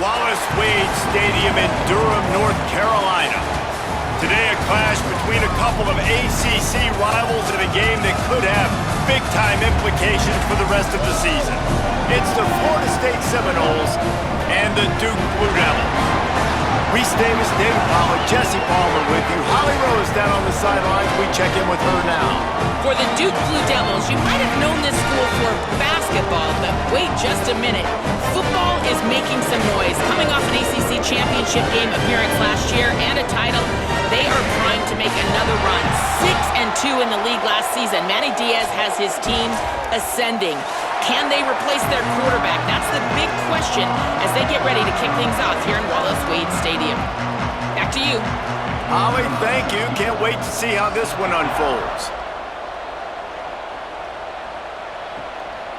Wallace Wade Stadium in Durham, North Carolina. Today, a clash between a couple of ACC rivals in a game that could have big-time implications for the rest of the season. It's the Florida State Seminoles and the Duke Blue Devils. Reese Davis, David Pollack, Jesse Palmer with you. Holly Rose down on the sidelines. We check in with her now. For the Duke Blue Devils, you might have known this school for basketball, but wait just a minute. Football is making some noise. Coming off an ACC championship game appearance last year and a title, they are primed to make another run. 6-2 in the league last season. Manny Diaz has his team ascending. Can they replace their quarterback? That's the big question as they get ready to kick things off here in Wallace Wade Stadium. Back to you. Holly, thank you. Can't wait to see how this one unfolds.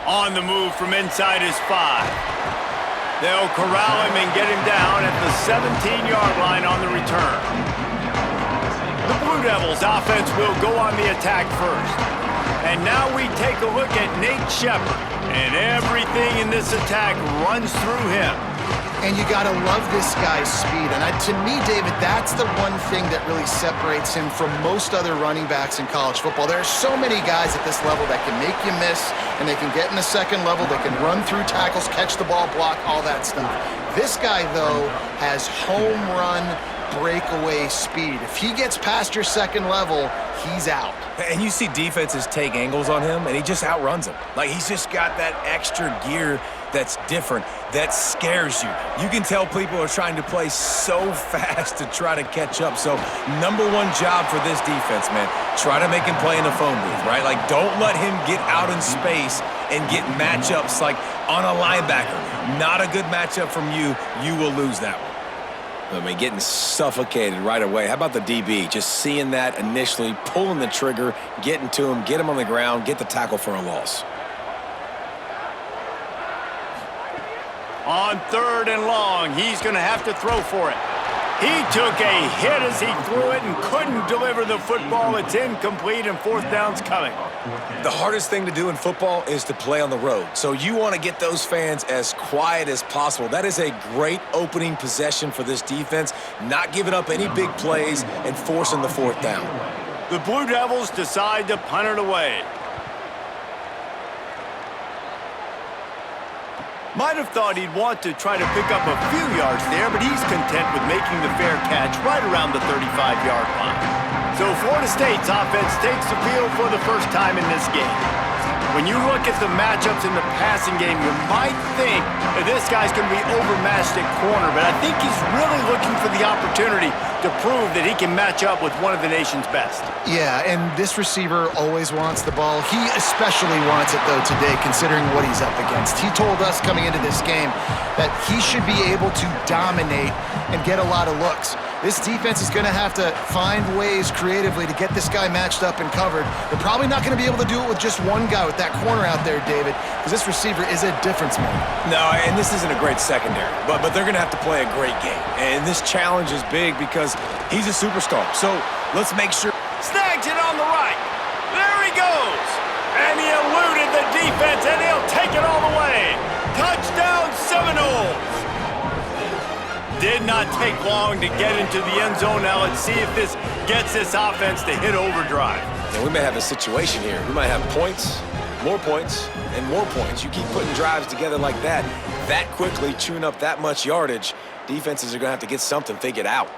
On the move from inside his 5. They'll corral him and get him down at the 17-yard line on the return. The Blue Devils offense will go on the attack first. And now we take a look at Nate Shepherd. And everything in this attack runs through him. And you got to love this guy's speed. And to me, David, that's the one thing that really separates him from most other running backs in college football. There are so many guys at this level that can make you miss, and they can get in the second level, they can run through tackles, catch the ball, block, all that stuff. This guy, though, has home run breakaway speed. If he gets past your second level, he's out. And you see defenses take angles on him, and he just outruns them. Like, he's just got that extra gear that's different, that scares you. You can tell people are trying to play so fast to try to catch up. So, number one job for this defense, man, try to make him play in the phone booth, right? Like, don't let him get out in space and get matchups like on a linebacker. Not a good matchup from you. You will lose that one. I mean, getting suffocated right away. How about the DB? Just seeing that initially, pulling the trigger, getting to him, get him on the ground, get the tackle for a loss. On 3rd and long, he's going to have to throw for it. He took a hit as he threw it and couldn't deliver the football. It's incomplete, and 4th down's coming. The hardest thing to do in football is to play on the road. So you want to get those fans as quiet as possible. That is a great opening possession for this defense, not giving up any big plays and forcing the 4th down. The Blue Devils decide to punt it away. Might have thought he'd want to try to pick up a few yards there, but he's content with making the fair catch right around the 35-yard line. So Florida State's offense takes the field for the first time in this game. When you look at the matchups in the passing game, you might think that this guy's going to be overmatched at corner, but I think he's really looking for the opportunity to prove that he can match up with one of the nation's best. Yeah, and this receiver always wants the ball. He especially wants it, though, today, considering what he's up against. He told us coming into this game that he should be able to dominate and get a lot of looks. This defense is going to have to find ways creatively to get this guy matched up and covered. They're probably not going to be able to do it with just one guy with that corner out there, David, because this receiver is a difference maker. No, and this isn't a great secondary, but they're going to have to play a great game. And this challenge is big because he's a superstar. So let's make sure. Snags it on the right. There he goes. And he eluded the defense, and he'll take it all the way. Touchdown, Seminoles. Did not take long to get into the end zone. Now let's see if this gets this offense to hit overdrive. Yeah, we may have a situation here. We might have points, and more points. You keep putting drives together like that quickly, chewing up that much yardage, defenses are going to have to get something figured out.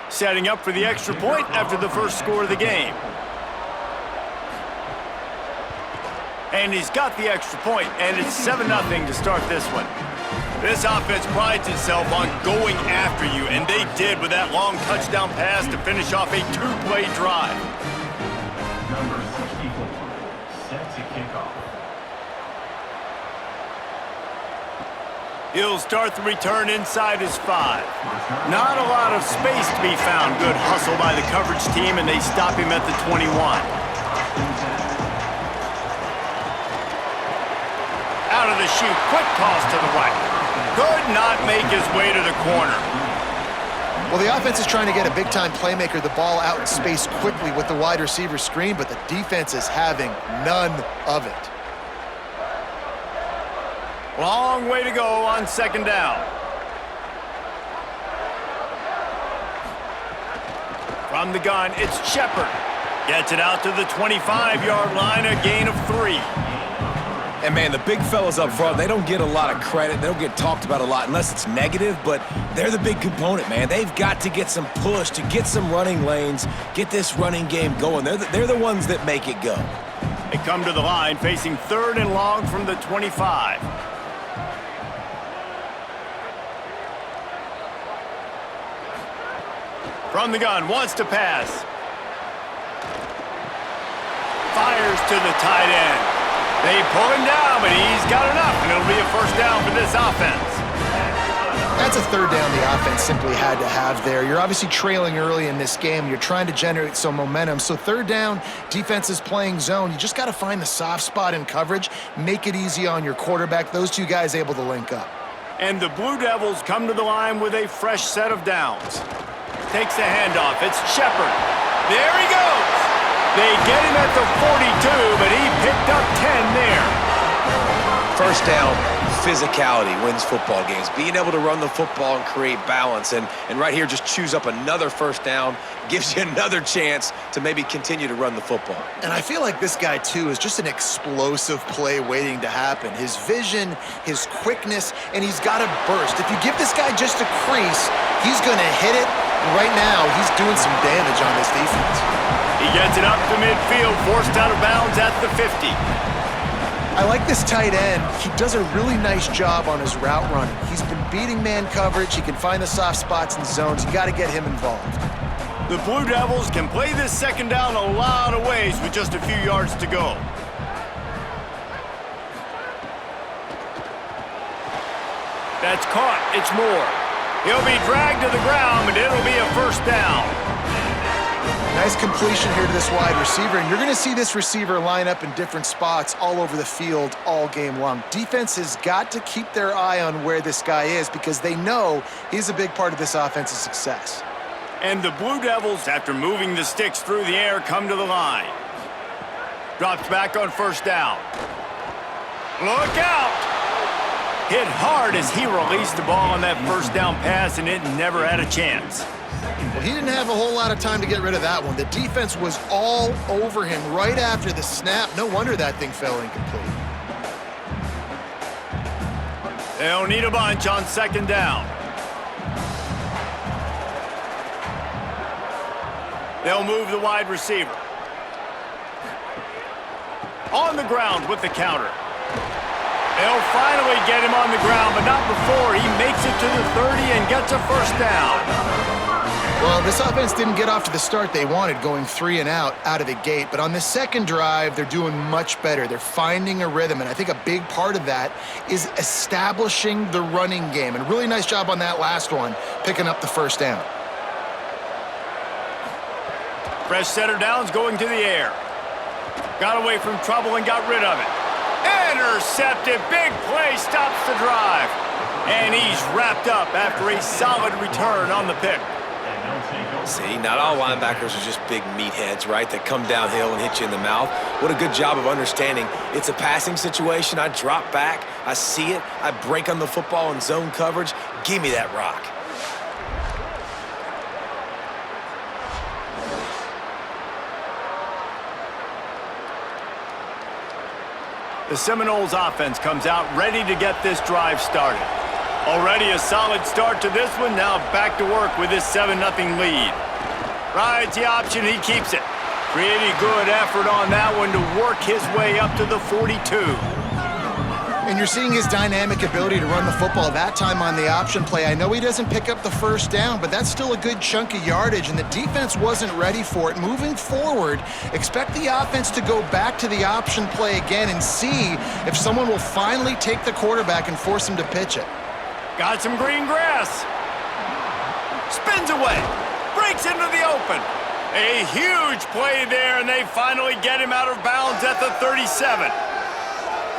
Setting up for the extra point after the first score of the game. And he's got the extra point, and it's 7-0 to start this one. This offense prides itself on going after you, and they did with that long touchdown pass to finish off a 2-play drive. Number 64, set to kick off. He'll start the return inside his 5. Not a lot of space to be found. Good hustle by the coverage team, and they stop him at the 21. Out of shoot. Quick toss to the right. Could not make his way to the corner. Well, the offense is trying to get a big-time playmaker the ball out in space quickly with the wide receiver screen, but the defense is having none of it. Long way to go on second down. From the gun, it's Shepard. Gets it out to the 25-yard line, a gain of 3. And, man, the big fellas up front, they don't get a lot of credit. They don't get talked about a lot unless it's negative, but they're the big component, man. They've got to get some push, to get some running lanes, get this running game going. They're the ones that make it go. They come to the line facing 3rd and long from the 25. From the gun, wants to pass. Fires to the tight end. They pull him down, but he's got enough, and it'll be a first down for this offense. That's a third down the offense simply had to have there. You're obviously trailing early in this game. You're trying to generate some momentum. So third down, defense is playing zone. You just got to find the soft spot in coverage, make it easy on your quarterback. Those two guys able to link up. And the Blue Devils come to the line with a fresh set of downs. Takes the handoff. It's Shepard. There he goes. They get him at the 42, but he picked up 10 there. First down, physicality wins football games. Being able to run the football and create balance. And right here, just choose up another first down, gives you another chance to maybe continue to run the football. And I feel like this guy, too, is just an explosive play waiting to happen. His vision, his quickness, and he's got a burst. If you give this guy just a crease, he's going to hit it. And right now, he's doing some damage on this defense. He gets it up to midfield, forced out of bounds at the 50. I like this tight end. He does a really nice job on his route running. He's been beating man coverage. He can find the soft spots and zones. You got to get him involved. The Blue Devils can play this second down a lot of ways with just a few yards to go. That's caught. It's Moore. He'll be dragged to the ground, but it'll be a first down. Nice completion here to this wide receiver, and you're going to see this receiver line up in different spots all over the field all game long. Defense has got to keep their eye on where this guy is because they know he's a big part of this offense's success. And the Blue Devils, after moving the sticks through the air, come to the line. Drops back on first down. Look out! Hit hard as he released the ball on that first down pass, and it never had a chance. Well, he didn't have a whole lot of time to get rid of that one. The defense was all over him right after the snap. No wonder that thing fell incomplete. They'll need a bunch on second down. They'll move the wide receiver. On the ground with the counter. They'll finally get him on the ground, but not before he makes it to the 30 and gets a first down. Well, this offense didn't get off to the start they wanted, going 3 and out of the gate. But on the second drive, they're doing much better. They're finding a rhythm, and I think a big part of that is establishing the running game. And really nice job on that last one, picking up the first down. Fresh set of downs going to the air. Got away from trouble and got rid of it. Intercepted. Big play stops the drive. And he's wrapped up after a solid return on the pick. See, not all linebackers are just big meatheads, right, that come downhill and hit you in the mouth. What a good job of understanding it's a passing situation. I drop back, I see it, I break on the football in zone coverage. Give me that rock. The Seminoles offense comes out ready to get this drive started. Already a solid start to this one. Now back to work with this 7-0 lead. Rides the option. He keeps it. Pretty good effort on that one to work his way up to the 42. And you're seeing his dynamic ability to run the football that time on the option play. I know he doesn't pick up the first down, but that's still a good chunk of yardage, and the defense wasn't ready for it. Moving forward, expect the offense to go back to the option play again and see if someone will finally take the quarterback and force him to pitch it. Got some green grass. Spins away. Breaks into the open. A huge play there, and they finally get him out of bounds at the 37.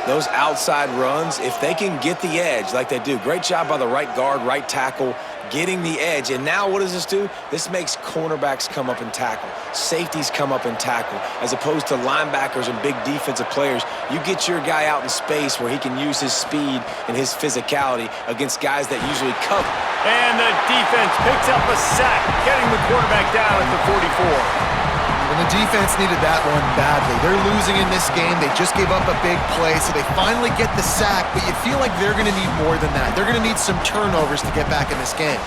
those outside runs, if they can get the edge like they do, great job by the right guard, right tackle, getting the edge. And now what does this do? This makes cornerbacks come up and tackle. Safeties come up and tackle. As opposed to linebackers and big defensive players, you get your guy out in space where he can use his speed and his physicality against guys that usually cover. And the defense picks up a sack, getting the quarterback down at the 44. And the defense needed that one badly. They're losing in this game. They just gave up a big play, so they finally get the sack, but you feel like they're going to need more than that. They're going to need some turnovers to get back in this game.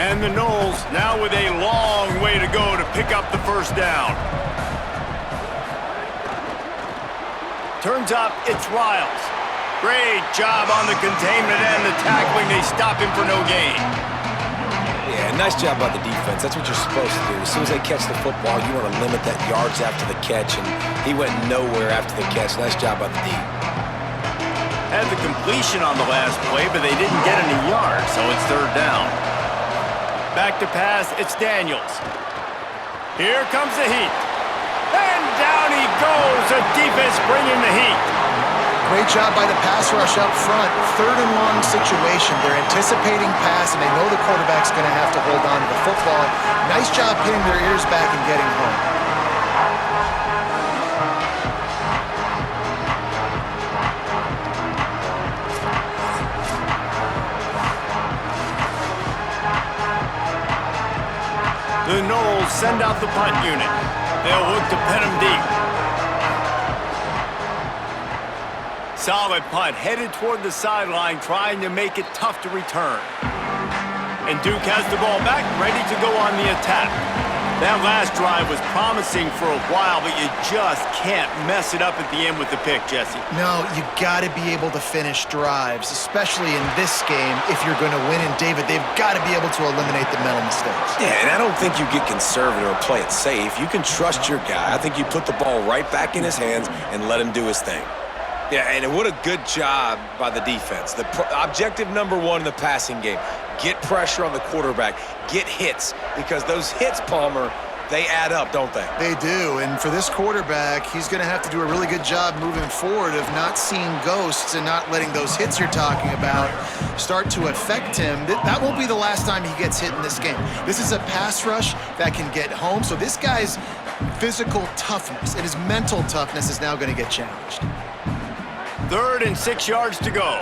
And the Noles now with a long way to go to pick up the first down. Turns up, it's Riles. Great job on the containment and the tackling. They stop him for no gain. Yeah, nice job by the defense. That's what you're supposed to do. As soon as they catch the football, you want to limit that yards after the catch, and he went nowhere after the catch. Nice job by the D. Had the completion on the last play, but they didn't get any yards, so it's third down. Back to pass, it's Daniels. Here comes the heat. And down he goes. The defense bringing the heat. Great job by the pass rush up front. Third and long situation. They're anticipating pass, and they know the quarterback's going to have to hold on to the football. Nice job pinning their ears back and getting home. The Noles send out the punt unit. They'll look to pin him deep. Solid punt, headed toward the sideline, trying to make it tough to return. And Duke has the ball back, ready to go on the attack. That last drive was promising for a while, but you just can't mess it up at the end with the pick, Jesse. No, you got to be able to finish drives, especially in this game. If you're going to win, and David, they've got to be able to eliminate the mental mistakes. Yeah, and I don't think you get conservative or play it safe. You can trust your guy. I think you put the ball right back in his hands and let him do his thing. Yeah, and what a good job by the defense. The objective number one in the passing game, get pressure on the quarterback, get hits, because those hits, Palmer, they add up, don't they? They do, and for this quarterback, he's going to have to do a really good job moving forward of not seeing ghosts and not letting those hits you're talking about start to affect him. That won't be the last time he gets hit in this game. This is a pass rush that can get home, so this guy's physical toughness and his mental toughness is now going to get challenged. 3rd and 6 yards to go.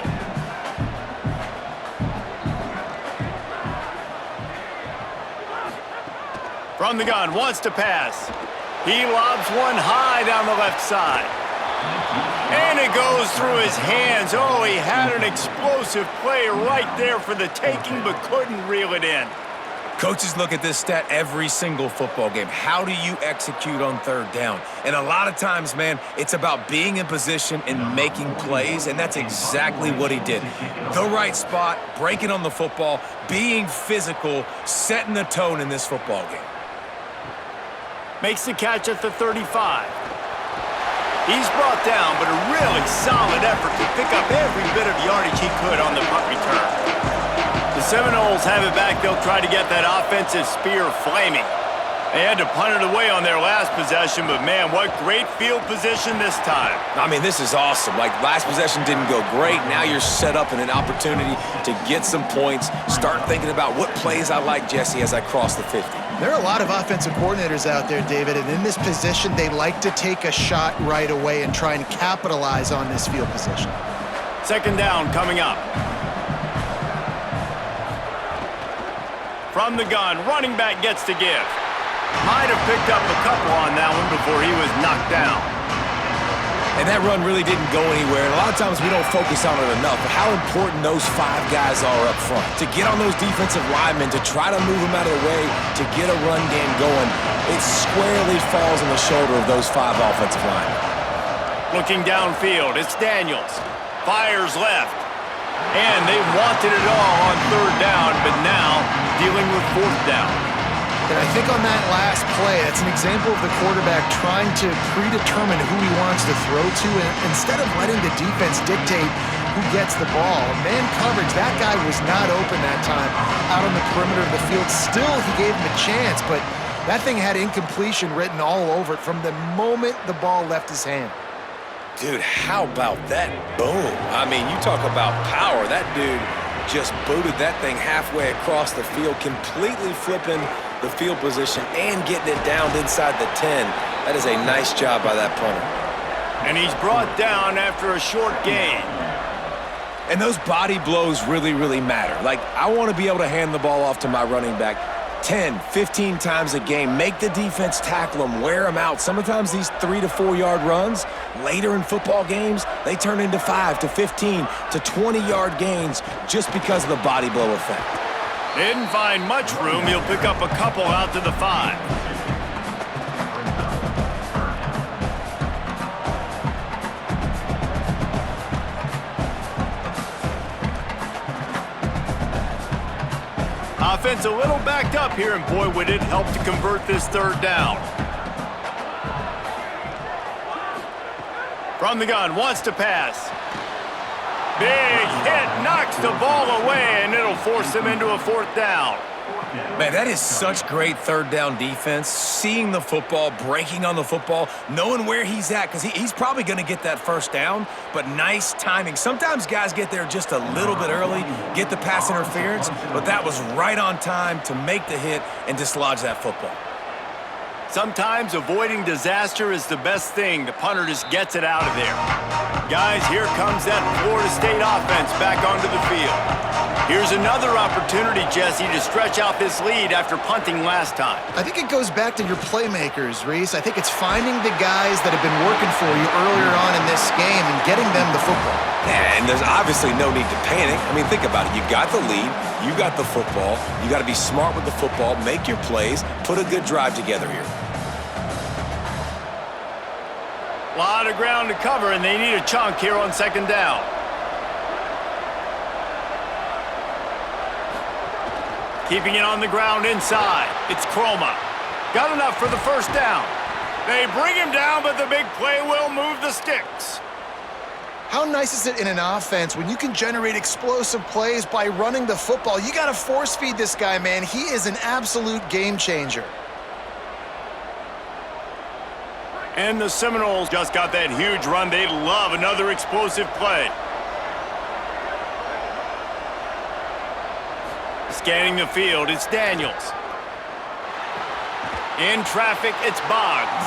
From the gun, wants to pass. He lobs one high down the left side. And it goes through his hands. Oh, he had an explosive play right there for the taking, but couldn't reel it in. Coaches look at this stat every single football game. How do you execute on third down? And a lot of times, man, it's about being in position and making plays, and that's exactly what he did. The right spot, breaking on the football, being physical, setting the tone in this football game. Makes the catch at the 35. He's brought down, but a really solid effort to pick up every bit of yardage he could on the punt return. The Seminoles have it back. They'll try to get that offensive spear flaming. They had to punt it away on their last possession, but man, what great field position this time. I mean, this is awesome. Like, last possession didn't go great. Now you're set up in an opportunity to get some points. Start thinking about what plays I like, Jesse, as I cross the 50. There are a lot of offensive coordinators out there, David, and in this position, they like to take a shot right away and try and capitalize on this field position. 2nd down coming up. From the gun, running back gets to give. Might have picked up a couple on that one before he was knocked down. And that run really didn't go anywhere. And a lot of times we don't focus on it enough, but how important those 5 guys are up front. To get on those defensive linemen, to try to move them out of the way, to get a run game going, it squarely falls on the shoulder of those 5 offensive linemen. Looking downfield, it's Daniels. Fires left. And they wanted it all on 3rd down, but now dealing with 4th down. And I think on that last play, that's an example of the quarterback trying to predetermine who he wants to throw to, and instead of letting the defense dictate who gets the ball. Man coverage, that guy was not open that time out on the perimeter of the field. Still, he gave him a chance, but that thing had incompletion written all over it from the moment the ball left his hand. Dude, how about that boom? I mean, you talk about power. That dude just booted that thing halfway across the field, completely flipping the field position and getting it down inside the 10. That is a nice job by that punter. And he's brought down after a short gain. And those body blows really, really matter. Like, I want to be able to hand the ball off to my running back 10, 15 times a game. Make the defense tackle them, wear them out. Sometimes these 3 to 4 yard runs, later in football games, they turn into 5 to 15 to 20 yard gains just because of the body blow effect. Didn't find much room. He'll pick up a couple out to the 5. Offense a little backed up here, and boy, would it help to convert this third down. From the gun, wants to pass. Big hit, knocks the ball away, and it'll force them into a fourth down. Man, that is such great third down defense. Seeing the football, breaking on the football, knowing where he's at, because he's probably going to get that first down, but nice timing. Sometimes guys get there just a little bit early, get the pass interference, but that was right on time to make the hit and dislodge that football. Sometimes avoiding disaster is the best thing. The punter just gets it out of there. Guys, here comes that Florida State offense back onto the field. Here's another opportunity, Jesse, to stretch out this lead after punting last time. I think it goes back to your playmakers, Reese. I think it's finding the guys that have been working for you earlier on in this game and getting them the football. Yeah, and there's obviously no need to panic. I mean, think about it. You got the lead. You got the football. You got to be smart with the football, make your plays, put a good drive together here. A lot of ground to cover, and they need a chunk here on second down. Keeping it on the ground inside. It's Chroma. Got enough for the first down. They bring him down, but the big play will move the sticks. How nice is it in an offense when you can generate explosive plays by running the football? You got to force feed this guy, man. He is an absolute game changer. And the Seminoles just got that huge run. They love another explosive play. Scanning the field, it's Daniels. In traffic, it's Boggs.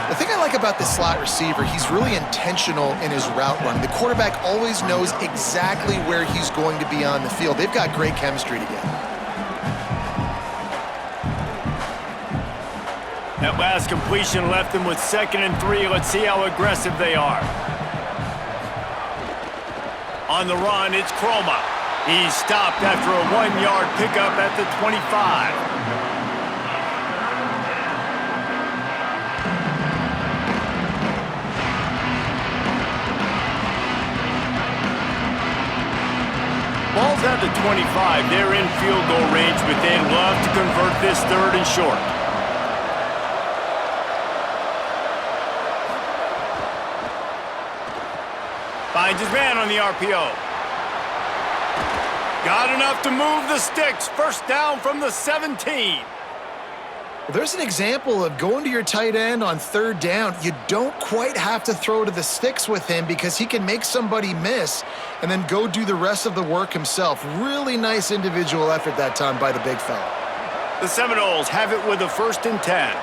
The thing I like about this slot receiver, he's really intentional in his route run. The quarterback always knows exactly where he's going to be on the field. They've got great chemistry together. That last completion left them with 2nd and 3. Let's see how aggressive they are. On the run, it's Chroma. He's stopped after a 1-yard pickup at the 25. Ball's at the 25. They're in field goal range, but they'd love to convert this third and short. Finds his man on the RPO. Got enough to move the sticks. First down from the 17. Well, there's an example of going to your tight end on third down. You don't quite have to throw to the sticks with him because he can make somebody miss and then go do the rest of the work himself. Really nice individual effort that time by the big fella. The Seminoles have it with a 1st and 10.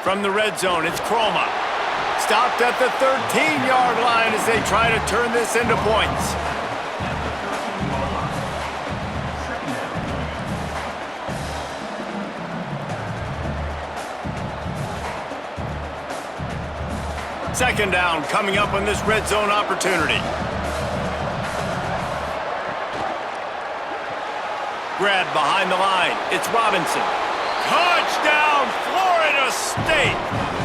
From the red zone, it's Chroma. Stopped at the 13-yard line as they try to turn this into points. Second down coming up on this red zone opportunity. Grab behind the line. It's Robinson. Touchdown, Florida State.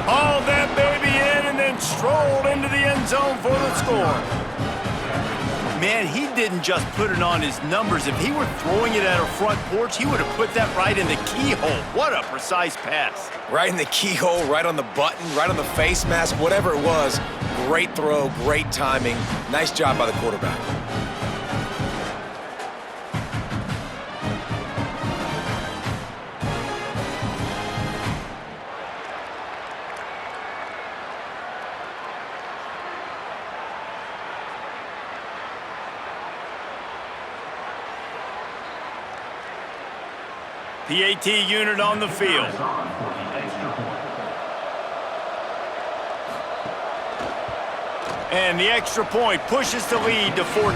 Hauled that baby in and then strolled into the end zone for the score. Man, he didn't just put it on his numbers. If he were throwing it at a front porch, he would have put that right in the keyhole. What a precise pass. Right in the keyhole, right on the button, right on the face mask, whatever it was. great throw, great timing. Nice job by the quarterback. PAT unit on the field. On for the extra point. And the extra point pushes the lead to 14.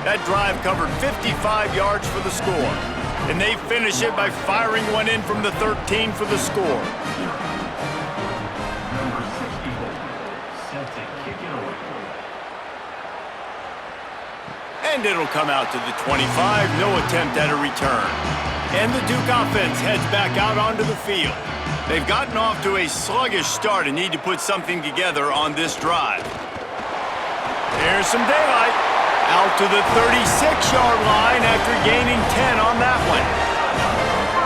That drive covered 55 yards for the score. And they finish it by firing one in from the 13 for the score. Number 64, set to kick it away. And it'll come out to the 25. No attempt at a return. And the Duke offense heads back out onto the field. They've gotten off to a sluggish start and need to put something together on this drive. There's some daylight. Out to the 36-yard line after gaining 10 on that one.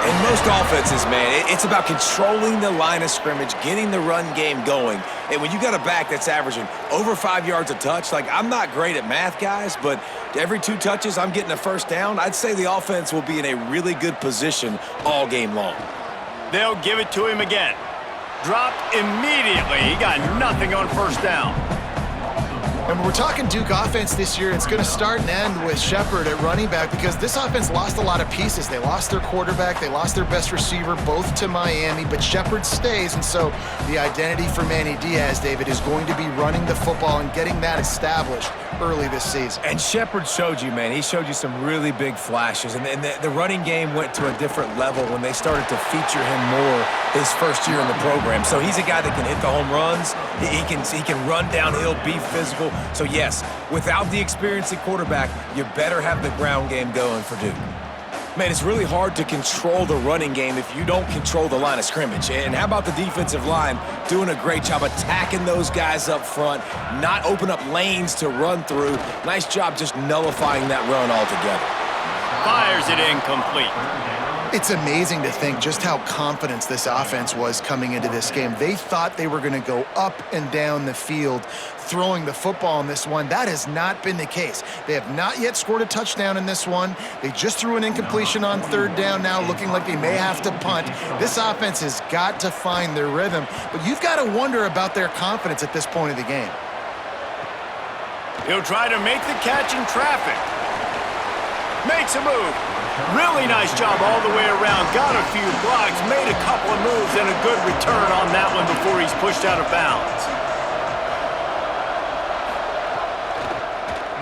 In most offenses, man, it's about controlling the line of scrimmage, getting the run game going. And when you got a back that's averaging over 5 yards a touch, like, I'm not great at math, guys, but every 2 touches I'm getting a first down, I'd say the offense will be in a really good position all game long. They'll give it to him again. Dropped immediately. He got nothing on first down. And when we're talking Duke offense this year, it's going to start and end with Shepard at running back because this offense lost a lot of pieces. They lost their quarterback. They lost their best receiver, both to Miami, but Shepard stays. And so the identity for Manny Diaz, David, is going to be running the football and getting that established early this season. And Shepard showed you, man. He showed you some really big flashes. And the running game went to a different level when they started to feature him more his first year in the program. So he's a guy that can hit the home runs. He can run downhill, be physical. So, yes, without the experience at quarterback, you better have the ground game going for Duke. Man, it's really hard to control the running game if you don't control the line of scrimmage. And how about the defensive line doing a great job attacking those guys up front, not open up lanes to run through. Nice job just nullifying that run altogether. Fires it incomplete. It's amazing to think just how confident this offense was coming into this game. They thought they were going to go up and down the field throwing the football in this one. That has not been the case. They have not yet scored a touchdown in this one. They just threw an incompletion on third down now, looking like they may have to punt. This offense has got to find their rhythm, but you've got to wonder about their confidence at this point of the game. He'll try to make the catch in traffic. Makes a move. Really nice job all the way around. Got a few blocks, made a couple of moves, and a good return on that one before he's pushed out of bounds.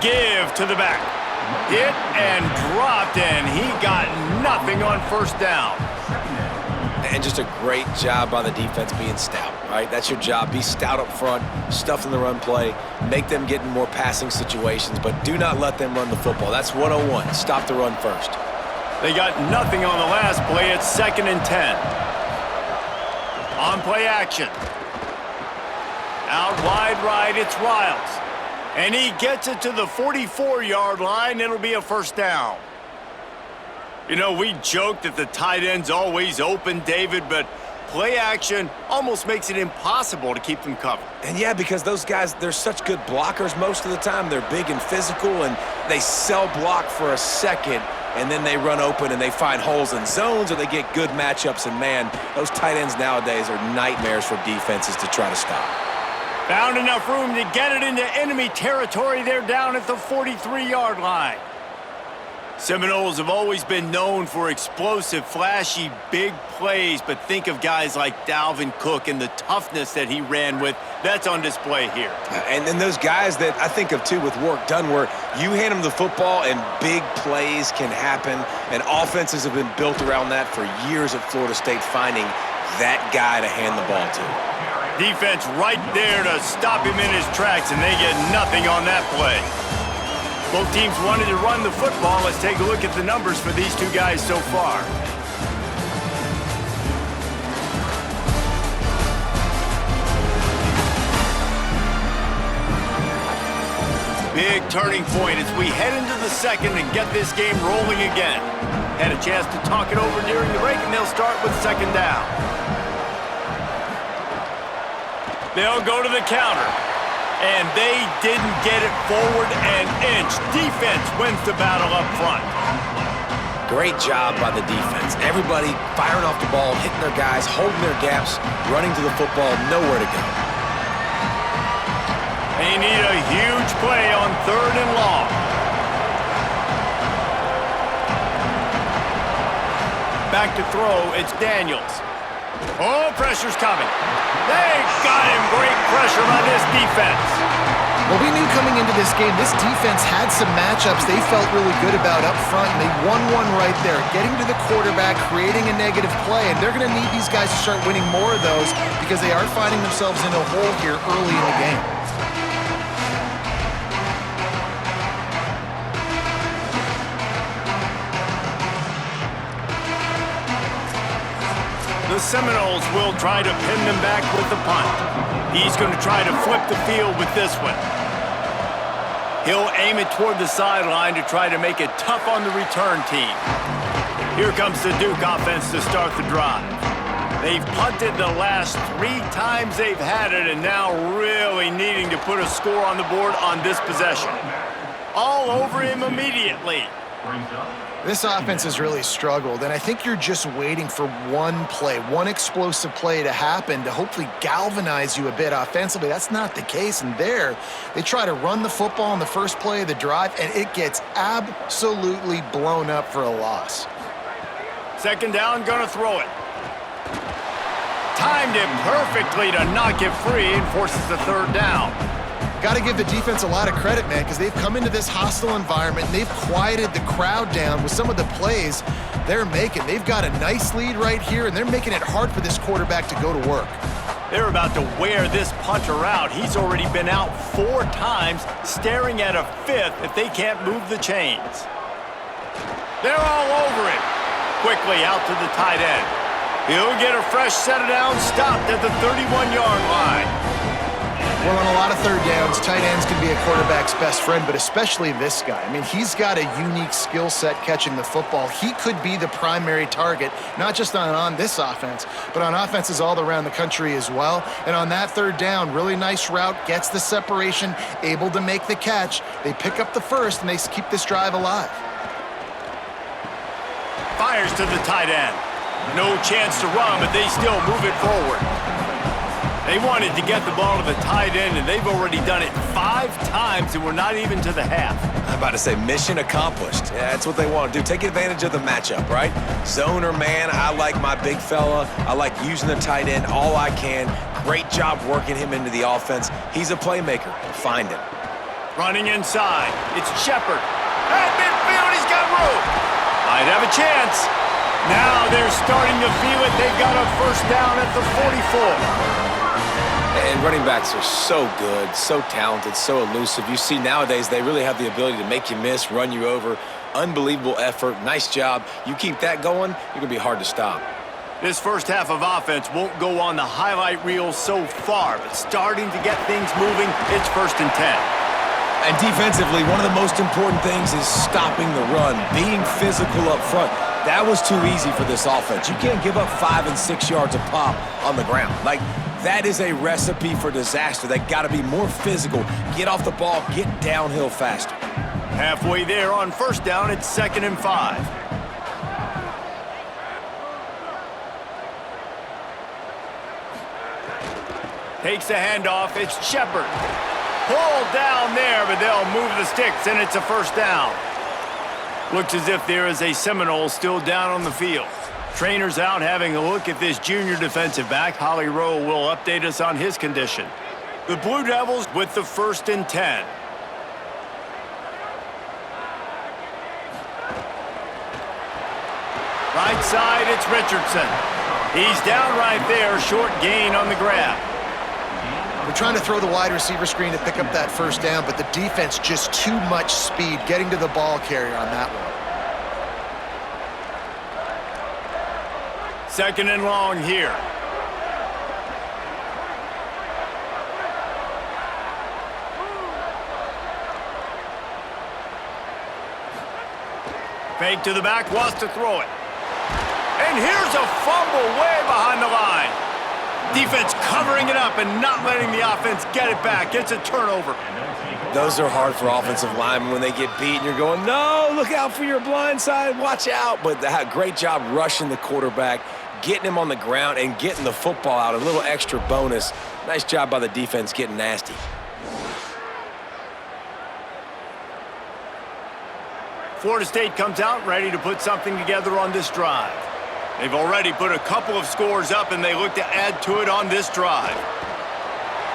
Give to the back. Hit and dropped, and he got nothing on first down. And just a great job by the defense being stout, right? That's your job. Be stout up front, stuff in the run play, make them get in more passing situations, but do not let them run the football. That's 101. Stop the run first. They got nothing on the last play. It's 2nd and 10. On play action. Out wide right, it's Riles. And he gets it to the 44-yard line. It'll be a first down. You know, we joke that the tight end's always open, David, but play action almost makes it impossible to keep them covered. And yeah, because those guys, they're such good blockers most of the time. They're big and physical, and they sell block for a second, and then they run open and they find holes in zones, or they get good matchups. And man, those tight ends nowadays are nightmares for defenses to try to stop. Found enough room to get it into enemy territory. They're down at the 43-yard line. Seminoles have always been known for explosive, flashy, big plays, but think of guys like Dalvin Cook and the toughness that he ran with. That's on display here. And then those guys that I think of, too, with work done, where you hand them the football and big plays can happen, and offenses have been built around that for years at Florida State, finding that guy to hand the ball to. Defense right there to stop him in his tracks, and they get nothing on that play. Both teams wanted to run the football. Let's take a look at the numbers for these two guys so far. Big turning point as we head into the second and get this game rolling again. Had a chance to talk it over during the break, and they'll start with 2nd down. They'll go to the counter. And they didn't get it forward an inch. Defense wins the battle up front. Great job by the defense. Everybody firing off the ball, hitting their guys, holding their gaps, running to the football, nowhere to go. They need a huge play on 3rd and long. Back to throw, it's Daniels. Oh, pressure's coming. They got him. Great pressure by this defense. Well, we knew coming into this game, this defense had some matchups they felt really good about up front, and they won one right there, getting to the quarterback, creating a negative play, and they're going to need these guys to start winning more of those because they are finding themselves in a hole here early in the game. The Seminoles will try to pin them back with the punt. He's going to try to flip the field with this one. He'll aim it toward the sideline to try to make it tough on the return team. Here comes the Duke offense to start the drive. They've punted the last 3 times they've had it, and now really needing to put a score on the board on this possession. All over him immediately. This offense has really struggled, and I think you're just waiting for one play, one explosive play to happen to hopefully galvanize you a bit offensively. That's not the case, and there, they try to run the football on the first play of the drive, and it gets absolutely blown up for a loss. 2nd down, gonna throw it. Timed it perfectly to knock it free and forces the 3rd down. Got to give the defense a lot of credit, man, because they've come into this hostile environment and they've quieted the crowd down with some of the plays they're making. They've got a nice lead right here, and they're making it hard for this quarterback to go to work. They're about to wear this punter out. He's already been out 4 times, staring at a 5th if they can't move the chains. They're all over him. Quickly out to the tight end. He'll get a fresh set of downs, stopped at the 31-yard line. Well, on a lot of 3rd downs, tight ends can be a quarterback's best friend, but especially this guy. I mean, he's got a unique skill set catching the football. He could be the primary target, not just on this offense, but on offenses all around the country as well. And on that 3rd down, really nice route, gets the separation, able to make the catch. They pick up the first, and they keep this drive alive. Fires to the tight end. No chance to run, but they still move it forward. They wanted to get the ball to the tight end, and they've already done it 5 times, and we're not even to the half. I'm about to say mission accomplished. Yeah, that's what they want to do. Take advantage of the matchup, right? Zone or man, I like my big fella. I like using the tight end all I can. Great job working him into the offense. He's a playmaker. Find him. Running inside. It's Shepard. At midfield, he's got room. Might have a chance. Now they're starting to feel it. They've got a 1st down at the 44. And running backs are so good, so talented, so elusive. You see nowadays they really have the ability to make you miss, run you over. Unbelievable effort. Nice job. You keep that going, you're going to be hard to stop. This first half of offense won't go on the highlight reel so far, but starting to get things moving, it's 1st and 10. And defensively, one of the most important things is stopping the run, being physical up front. That was too easy for this offense. You can't give up 5 and 6 yards a pop on the ground. Like, that is a recipe for disaster. They got to be more physical, get off the ball, get downhill faster. Halfway there on 1st down, it's 2nd and 5. Takes the handoff, it's Shepard. Pulled down there, but they'll move the sticks, and it's a 1st down. Looks as if there is a Seminole still down on the field. Trainer's out having a look at this junior defensive back. Holly Rowe will update us on his condition. The Blue Devils with the 1st and 10. Right side, it's Richardson. He's down right there, short gain on the grab. We're trying to throw the wide receiver screen to pick up that 1st down, but the defense just too much speed getting to the ball carrier on that one. 2nd and long here. Fake to the back, wants to throw it. And here's a fumble way behind the line. Defense covering it up and not letting the offense get it back. It's a turnover. Those are hard for offensive linemen when they get beat and you're going, no, look out for your blind side, watch out. But great job rushing the quarterback, getting him on the ground and getting the football out. A little extra bonus. Nice job by the defense getting nasty. Florida State comes out ready to put something together on this drive. They've already put a couple of scores up, and they look to add to it on this drive.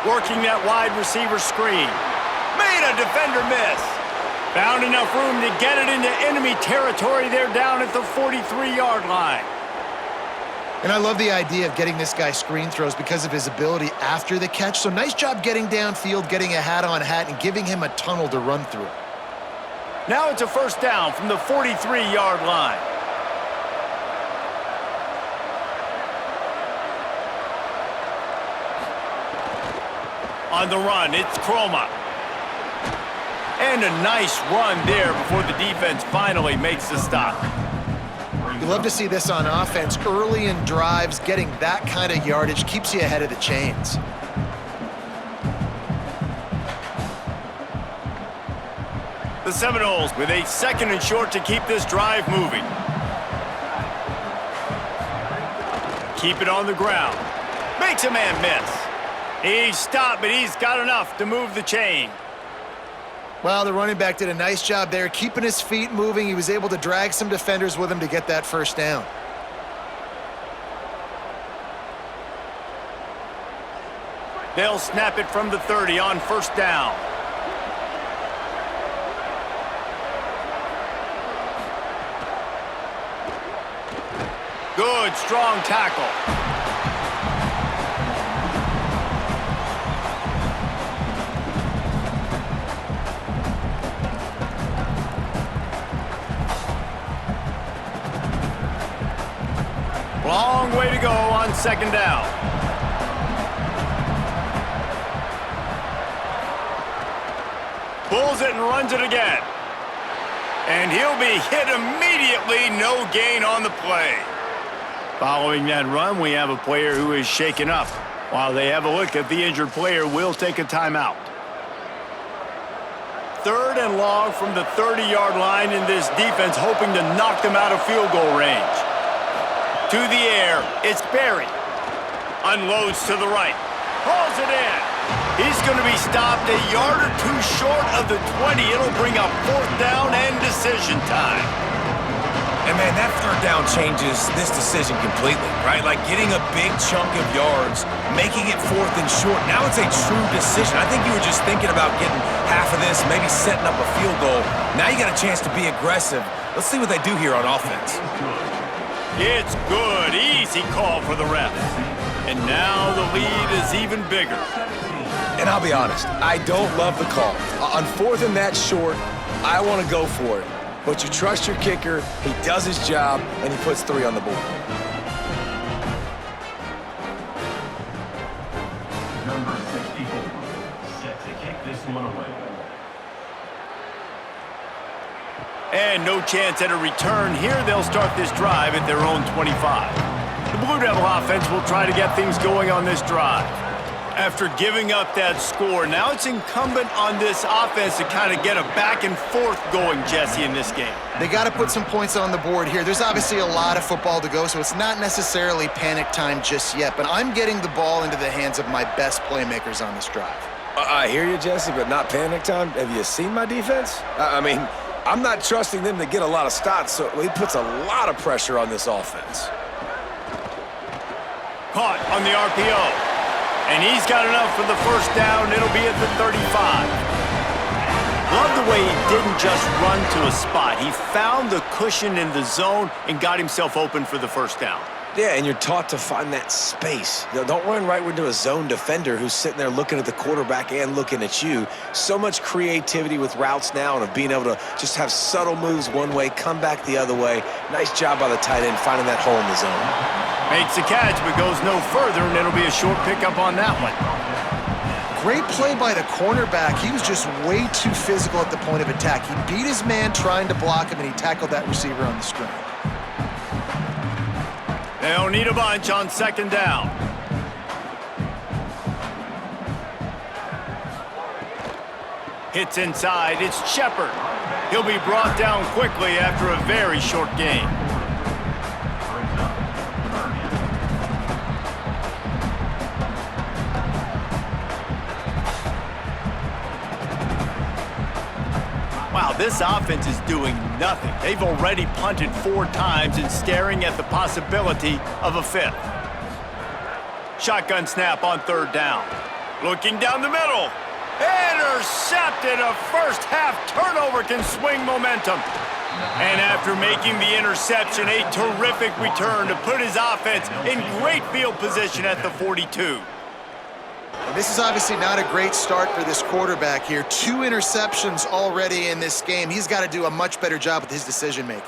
Working that wide receiver screen. Made a defender miss. Found enough room to get it into enemy territory. They're down at the 43-yard line. And I love the idea of getting this guy screen throws because of his ability after the catch. So nice job getting downfield, getting a hat-on-hat, and giving him a tunnel to run through. Now it's a first down from the 43-yard line. On the run, it's Chroma. And a nice run there before the defense finally makes the stop. You love to see this on offense. Early in drives, getting that kind of yardage keeps you ahead of the chains. The Seminoles with a 2nd and short to keep this drive moving. Keep it on the ground. Makes a man miss. He's stopped, but he's got enough to move the chain. Well, the running back did a nice job there, keeping his feet moving. He was able to drag some defenders with him to get that first down. They'll snap it from the 30 on first down. Good, strong tackle. Long way to go on 2nd down. Pulls it and runs it again. And he'll be hit immediately. No gain on the play. Following that run, we have a player who is shaken up. While they have a look at the injured player, we'll take a timeout. 3rd and long from the 30-yard line in this defense, hoping to knock them out of field goal range. To the air, it's Berry. Unloads to the right. Hauls it in. He's going to be stopped a yard or two short of the 20. It'll bring up 4th down and decision time. And, man, that 3rd down changes this decision completely, right? Like getting a big chunk of yards, making it 4th and short. Now it's a true decision. I think you were just thinking about getting half of this, maybe setting up a field goal. Now you got a chance to be aggressive. Let's see what they do here on offense. It's good. Easy call for the ref. And now the lead is even bigger. And I'll be honest, I don't love the call. On 4th and that short, I want to go for it. But you trust your kicker, he does his job, and he puts 3 on the board. Number 64, set to kick this one away. And no chance at a return here. They'll start this drive at their own 25. The Blue Devil offense will try to get things going on this drive. After giving up that score, now it's incumbent on this offense to kind of get a back and forth going, Jesse, in this game. They got to put some points on the board here. There's obviously a lot of football to go, so it's not necessarily panic time just yet, but I'm getting the ball into the hands of my best playmakers on this drive. I hear you, Jesse, but not panic time. Have you seen my defense? I mean, I'm not trusting them to get a lot of stops, so he puts a lot of pressure on this offense. Caught on the RPO. And he's got enough for the first down. It'll be at the 35. Love the way he didn't just run to a spot. He found the cushion in the zone and got himself open for the first down. Yeah, and you're taught to find that space. Don't run right into a zone defender who's sitting there looking at the quarterback and looking at you. So much creativity with routes now and of being able to just have subtle moves one way, come back the other way. Nice job by the tight end finding that hole in the zone. Makes the catch, but goes no further, and it'll be a short pickup on that one. Great play by the cornerback. He was just way too physical at the point of attack. He beat his man trying to block him, and he tackled that receiver on the string. They'll need a bunch on second down. Hits inside, it's Shepard. He'll be brought down quickly after a very short game. Wow, this offense is doing nothing. They've already punted 4 times and staring at the possibility of a 5th. Shotgun snap on 3rd down. Looking down the middle. Intercepted. A first half turnover can swing momentum. And after making the interception, a terrific return to put his offense in great field position at the 42. And this is obviously not a great start for this quarterback here. 2 interceptions already in this game. He's got to do a much better job with his decision-making.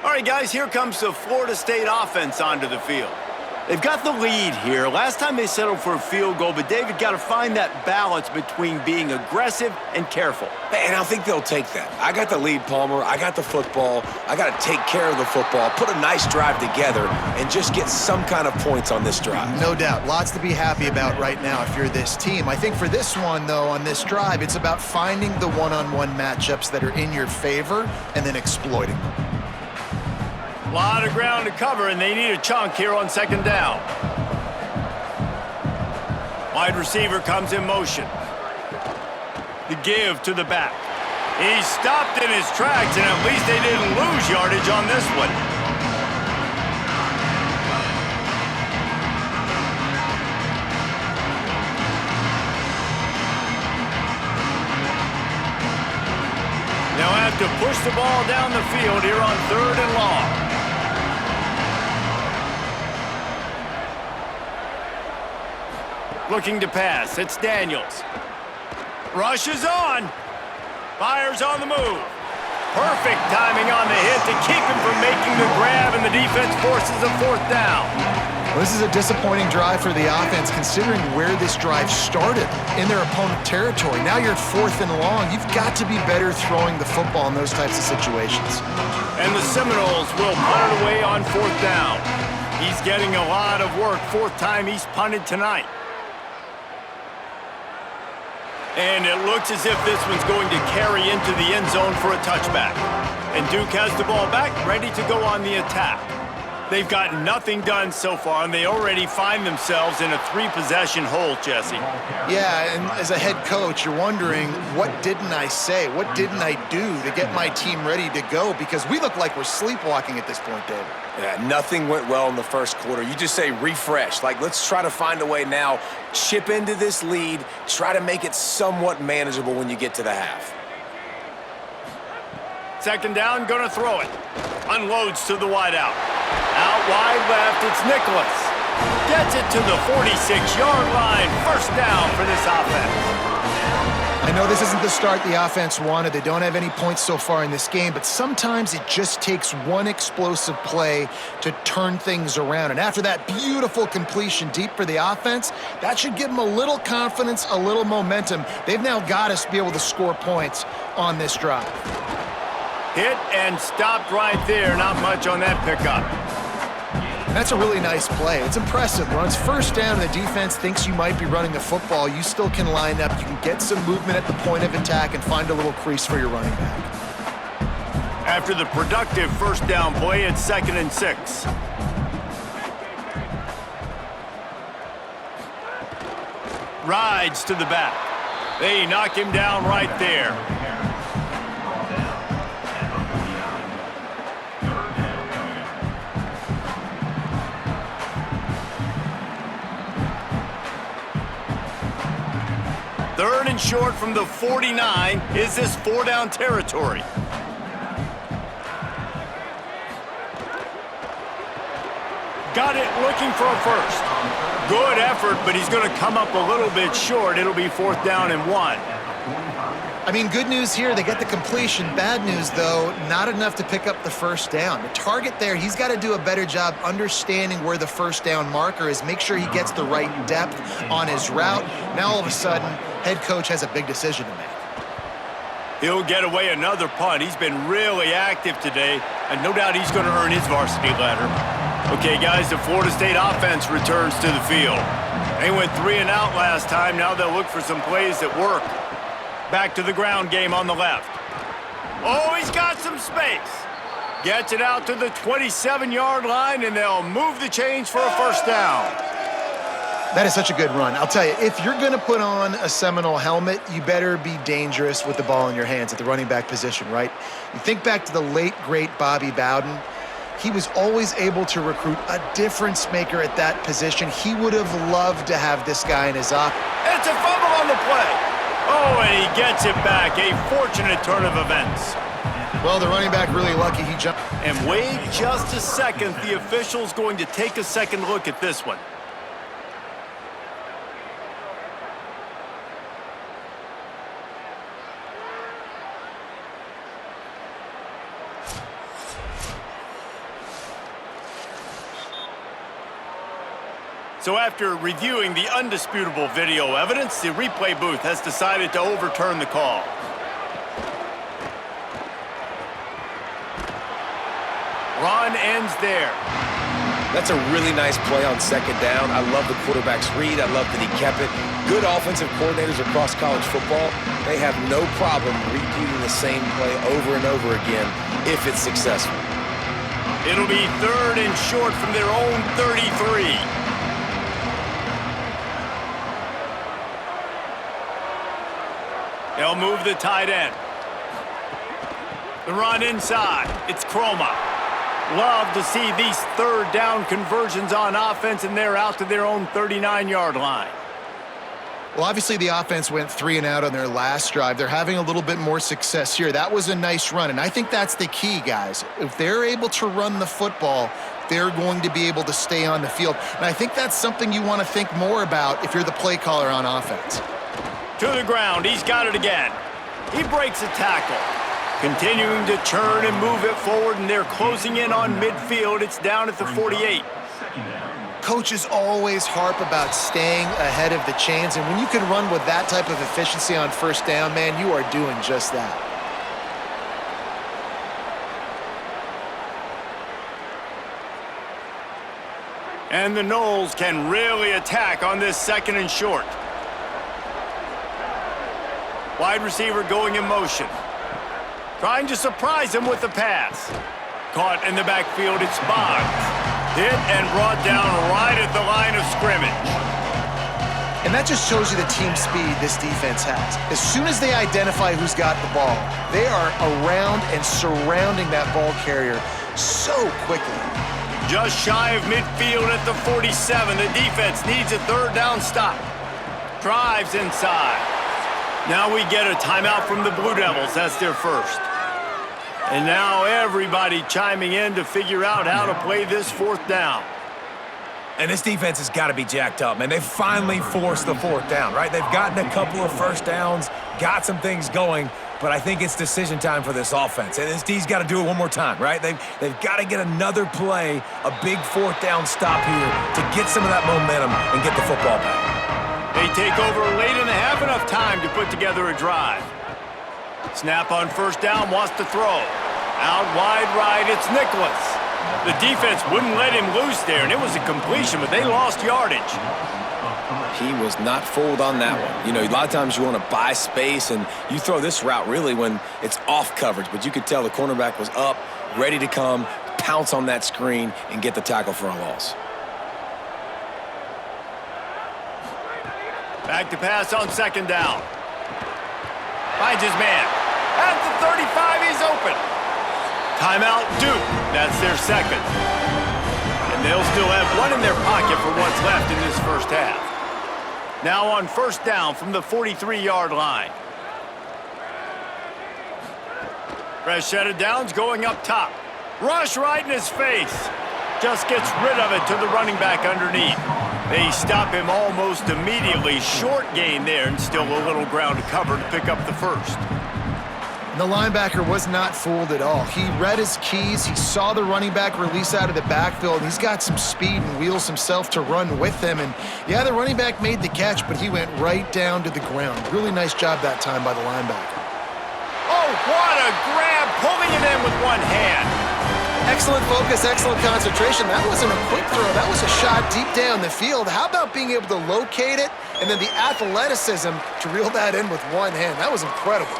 All right, guys, here comes the Florida State offense onto the field. They've got the lead here. Last time they settled for a field goal, but David got to find that balance between being aggressive and careful. And I think they'll take that. I got the lead, Palmer. I got the football. I got to take care of the football, put a nice drive together, and just get some kind of points on this drive. No doubt. Lots to be happy about right now if you're this team. I think for this one, though, on this drive, it's about finding the one-on-one matchups that are in your favor and then exploiting them. A lot of ground to cover, and they need a chunk here on 2nd down. Wide receiver comes in motion. The give to the back. He stopped in his tracks, and at least they didn't lose yardage on this one. They'll have to push the ball down the field here on 3rd and long. Looking to pass, it's Daniels. Rushes on. Fires on the move. Perfect timing on the hit to keep him from making the grab, and the defense forces a 4th down. Well, this is a disappointing drive for the offense considering where this drive started, in their opponent territory. Now you're at 4th and long. You've got to be better throwing the football in those types of situations. And the Seminoles will punt it away on 4th down. He's getting a lot of work. 4th time he's punted tonight. And it looks as if this one's going to carry into the end zone for a touchback. And Duke has the ball back, ready to go on the attack. They've got nothing done so far, and they already find themselves in a 3-possession hole, Jesse. Yeah, and as a head coach, you're wondering, what didn't I say? What didn't I do to get my team ready to go? Because we look like we're sleepwalking at this point, David. Yeah, nothing went well in the first quarter. You just say refresh. Like, let's try to find a way now, chip into this lead, try to make it somewhat manageable when you get to the half. 2nd down, gonna throw it. Unloads to the wideout. Out wide left, it's Nicholas. Gets it to the 46-yard line. 1st down for this offense. I know this isn't the start the offense wanted. They don't have any points so far in this game, but sometimes it just takes one explosive play to turn things around. And after that beautiful completion deep for the offense, that should give them a little confidence, a little momentum. They've now got us to be able to score points on this drive. Hit and stopped right there. Not much on that pickup. That's a really nice play. It's impressive. When it's 1st down and the defense thinks you might be running the football, you still can line up. You can get some movement at the point of attack and find a little crease for your running back. After the productive 1st down play, it's 2nd and 6. Rides to the back. They knock him down right there. Third and short from the 49. Is this 4-down territory? Got it, looking for a 1st. Good effort, but he's going to come up a little bit short. It'll be 4th down and 1. I mean, good news here, they get the completion. Bad news, though, not enough to pick up the 1st down. The target there, he's got to do a better job understanding where the 1st down marker is, make sure he gets the right depth on his route. Now, all of a sudden, head coach has a big decision to make. He'll get away another punt. He's been really active today, and no doubt he's going to earn his varsity letter. Okay, guys, the Florida State offense returns to the field. They went 3 and out last time. Now they'll look for some plays that work. Back to the ground game on the left. Oh, he's got some space. Gets it out to the 27-yard line, and they'll move the chains for a first down. That is such a good run. I'll tell you, if you're going to put on a Seminole helmet, you better be dangerous with the ball in your hands at the running back position, right? You think back to the late, great Bobby Bowden. He was always able to recruit a difference maker at that position. He would have loved to have this guy in his op. It's a fumble on the play. Oh, and he gets it back. A fortunate turn of events. Well, the running back really lucky he jumped. And wait just a second. The official's going to take a second look at this one. So after reviewing the undisputable video evidence, the replay booth has decided to overturn the call. Run ends there. That's a really nice play on second down. I love the quarterback's read. I love that he kept it. Good offensive coordinators across college football, they have no problem repeating the same play over and over again if it's successful. It'll be 3rd and short from their own 33. They'll move the tight end. The run inside. It's Chroma. Love to see these 3rd down conversions on offense, and they're out to their own 39-yard line. Well, obviously the offense went 3 and out on their last drive. They're having a little bit more success here. That was a nice run, and I think that's the key, guys. If they're able to run the football, they're going to be able to stay on the field. And I think that's something you want to think more about if you're the play caller on offense. To the ground, he's got it again. He breaks a tackle. Continuing to turn and move it forward, and they're closing in on midfield. It's down at the 48. Coaches always harp about staying ahead of the chains, and when you can run with that type of efficiency on first down, man, you are doing just that. And the Noles can really attack on this 2nd and short. Wide receiver going in motion. Trying to surprise him with the pass. Caught in the backfield, it's Boggs. Hit and brought down right at the line of scrimmage. And that just shows you the team speed this defense has. As soon as they identify who's got the ball, they are around and surrounding that ball carrier so quickly. Just shy of midfield at the 47. The defense needs a 3rd down stop. Drives inside. Now we get a timeout from the Blue Devils. That's their first. And now everybody chiming in to figure out how to play this 4th down. And this defense has got to be jacked up, man. They finally forced the 4th down, right? They've gotten a couple of first downs, got some things going, but I think it's decision time for this offense. And this D's got to do it one more time, right? They've got to get another play, a big 4th down stop here to get some of that momentum and get the football back. They take over late in the half, enough time to put together a drive. Snap on first down, wants to throw. Out wide right, it's Nicholas. The defense wouldn't let him loose there, and it was a completion, but they lost yardage. He was not fooled on that one. You know, a lot of times you want to buy space, and you throw this route really when it's off coverage, but you could tell the cornerback was up, ready to come, pounce on that screen, and get the tackle for a loss. Back to pass on 2nd down. Finds his man. At the 35, he's open. Timeout, Duke. That's their 2nd. And they'll still have one in their pocket for what's left in this first half. Now on first down from the 43-yard line. Fresh set of downs going up top. Rush right in his face. Just gets rid of it to the running back underneath. They stop him almost immediately. Short gain there, and still a little ground to cover to pick up the first. And the linebacker was not fooled at all. He read his keys. He saw the running back release out of the backfield, and he's got some speed and wheels himself to run with him. And, yeah, the running back made the catch, but he went right down to the ground. Really nice job that time by the linebacker. Oh, what a grab, pulling it in with one hand. Excellent focus, excellent concentration. That wasn't a quick throw. That was a shot deep down the field. How about being able to locate it and then the athleticism to reel that in with one hand? That was incredible.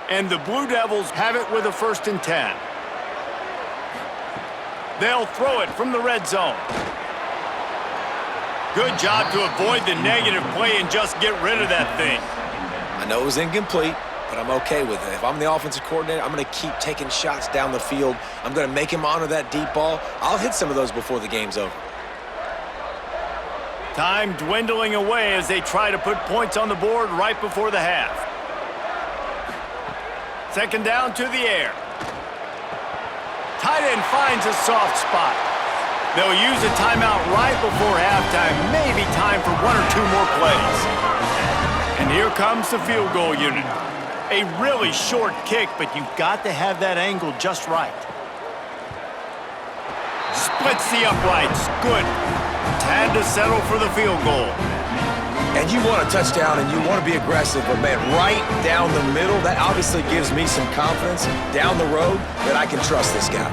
And the Blue Devils have it with a 1st and 10. They'll throw it from the red zone. Good job to avoid the negative play and just get rid of that thing. I know it was incomplete, but I'm okay with it. If I'm the offensive coordinator, I'm going to keep taking shots down the field. I'm going to make him honor that deep ball. I'll hit some of those before the game's over. Time dwindling away as they try to put points on the board right before the half. 2nd down to the air. Tight end finds a soft spot. They'll use a timeout right before halftime. Maybe time for 1 or 2 more plays. And here comes the field goal unit. A really short kick, but you've got to have that angle just right. Splits the uprights. Good. Time to settle for the field goal. And you want a touchdown and you want to be aggressive, but man, right down the middle, that obviously gives me some confidence down the road that I can trust this guy.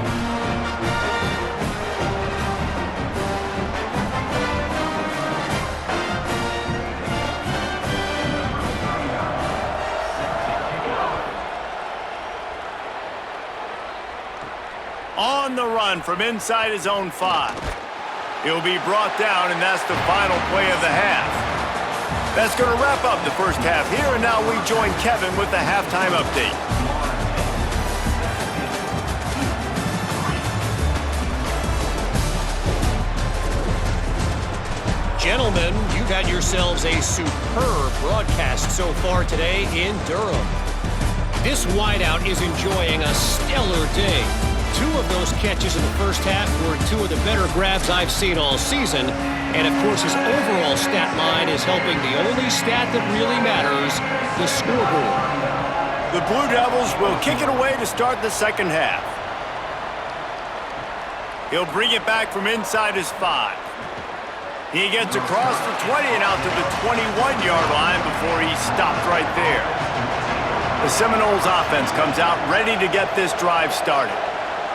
On the run from inside his own 5. He'll be brought down, and that's the final play of the half. That's going to wrap up the first half here, and now we join Kevin with the halftime update. Gentlemen, you've had yourselves a superb broadcast so far today in Durham. This wideout is enjoying a stellar day. 2 of those catches in the first half were 2 of the better grabs I've seen all season. And, of course, his overall stat line is helping the only stat that really matters, the scoreboard. The Blue Devils will kick it away to start the second half. He'll bring it back from inside his 5. He gets across the 20 and out to the 21-yard line before he's stopped right there. The Seminoles offense comes out ready to get this drive started.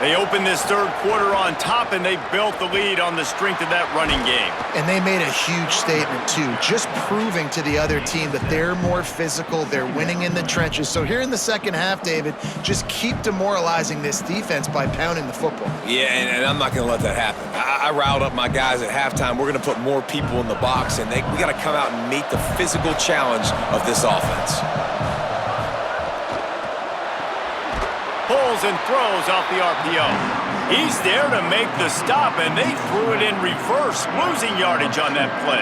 They opened this third quarter on top, and they built the lead on the strength of that running game. And they made a huge statement, too, just proving to the other team that they're more physical, they're winning in the trenches. So here in the second half, David, just keep demoralizing this defense by pounding the football. Yeah, and I'm not going to let that happen. I riled up my guys at halftime. We're going to put more people in the box, and we got to come out and meet the physical challenge of this offense. Pulls and throws off the RPO. He's there to make the stop, and they threw it in reverse, losing yardage on that play.